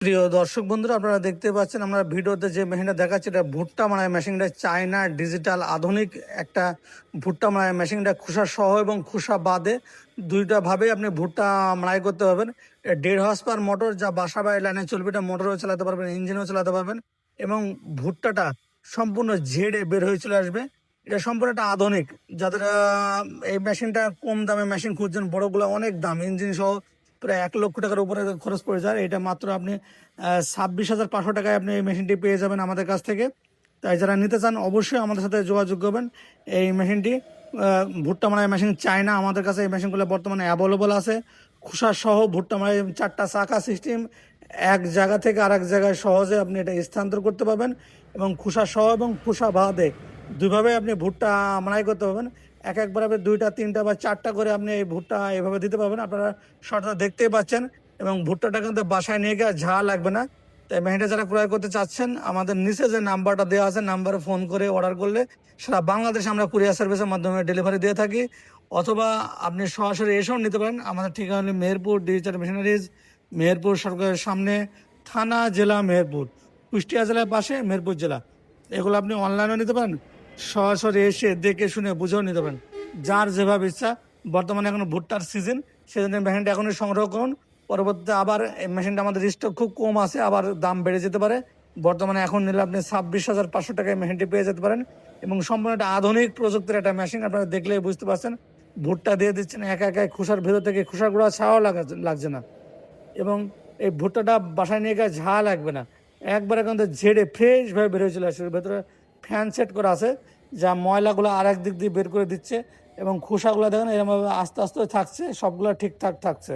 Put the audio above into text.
প্রিয় দর্শক বন্ধুরা, আপনারা দেখতে পাচ্ছেন আমরা ভিডিওতে যে মেশিনটা দেখাচ্ছি এটা ভুট্টা মারাই মেশিনটা চায়না ডিজিটাল আধুনিক একটা ভুট্টা মারাই মেশিনটা খোসা সহ এবং খোসা বাদে দুইটা ভাবে আপনি ভুট্টা মারাই করতে পারবেন। 1.5 HP মোটর যা বাসা বাড়ি লাইনে চলবে, এটা মোটরও চালাতে পারবেন, ইঞ্জিনও চালাতে পারবেন এবং ভুট্টাটা সম্পূর্ণ ঝেড়ে বের হয়ে চলে আসবে। এটা সম্পূর্ণ একটা আধুনিক, যাদের এই মেশিনটা কম দামে মেশিন খুঁজছেন, বড়গুলো অনেক দাম, ইঞ্জিন সহ প্রায় 1 লক্ষ টাকার উপরে খরচ পড়ে যায়। এটা মাত্র আপনি 26,500 টাকায় আপনি এই মেশিনটি পেয়ে যাবেন আমাদের কাছ থেকে। তাই যারা নিতে চান অবশ্যই আমাদের সাথে যোগাযোগ করবেন। এই মেশিনটি ভুট্টা মারাই মেশিন চায়না, আমাদের কাছে এই মেশিনগুলো বর্তমানে অ্যাভেলেবল আছে। খোসা সহ ভুট্টা মারাই 4টা চাকা সিস্টেম, এক জায়গা থেকে আরেক জায়গায় সহজে আপনি এটা স্থানান্তর করতে পারবেন এবং খোসা সহ এবং খোসা বাদে দুইভাবে আপনি ভুট্টা মারাই করতে পারবেন। একবার আপনি 2টা 3টা বা 4টা করে আপনি এই ভুট্টা এভাবে দিতে পারবেন। আপনারা শর্টটা দেখতেই পাচ্ছেন এবং ভুট্টাটা কিন্তু বাসায় নিয়ে গিয়ে ঝাড়া লাগবে না। তাই মেশিনটা যারা ক্রয় করতে চাচ্ছেন, আমাদের নিচে যে নাম্বারটা দেওয়া আছে নাম্বারে ফোন করে অর্ডার করলে সারা বাংলাদেশে আমরা কুরিয়ার সার্ভিসের মাধ্যমে ডেলিভারি দিয়ে থাকি, অথবা আপনি সরাসরি এসেও নিতে পারেন। আমাদের ঠিকানা হলো মেহেরপুর ডিজিটাল মেশিনারিজ, মেহেরপুর সরকারের সামনে, থানা জেলা মেহেরপুর, কুষ্টিয়া জেলার পাশে মেহেরপুর জেলা। এগুলো আপনি অনলাইনেও নিতে পারেন, সরাসরি এসে দেখে শুনে বুঝেও নিতে পারেন, যার যেভাবে ইচ্ছা। বর্তমানে এখন ভুট্টার সিজন, সেজন্য মেশিনটা এখনই সংগ্রহ করুন। পরবর্তীতে আবার এই মেশিনটা আমাদের স্টক খুব কম আছে, আবার দাম বেড়ে যেতে পারে। বর্তমানে এখন নিলে আপনি 26,500 টাকায় মেশিনটি পেয়ে যেতে পারেন এবং সম্পূর্ণ একটা আধুনিক প্রযুক্তির একটা মেশিন। আপনারা দেখলেই বুঝতে পারছেন, ভুট্টা দিয়ে দিচ্ছেন একা একাই, খোসার ভেতর থেকে খোসা গুঁড়া ছাড়াও লাগছে না এবং এই ভুট্টাটা বাসায় নিয়ে গিয়ে ঝাল লাগবে না, একবারে কিন্তু ঝেড়ে ফ্রেশভাবে বের হয়ে চলে আসবে। ভেতরে ফ্যান সেট করা আছে যা ময়লাগুলো আর এক দিক দিয়ে বের করে দিচ্ছে এবং খোসাগুলো দেখেন এরকমভাবে আস্তে আস্তে থাকছে, সবগুলো ঠিকঠাক থাকছে।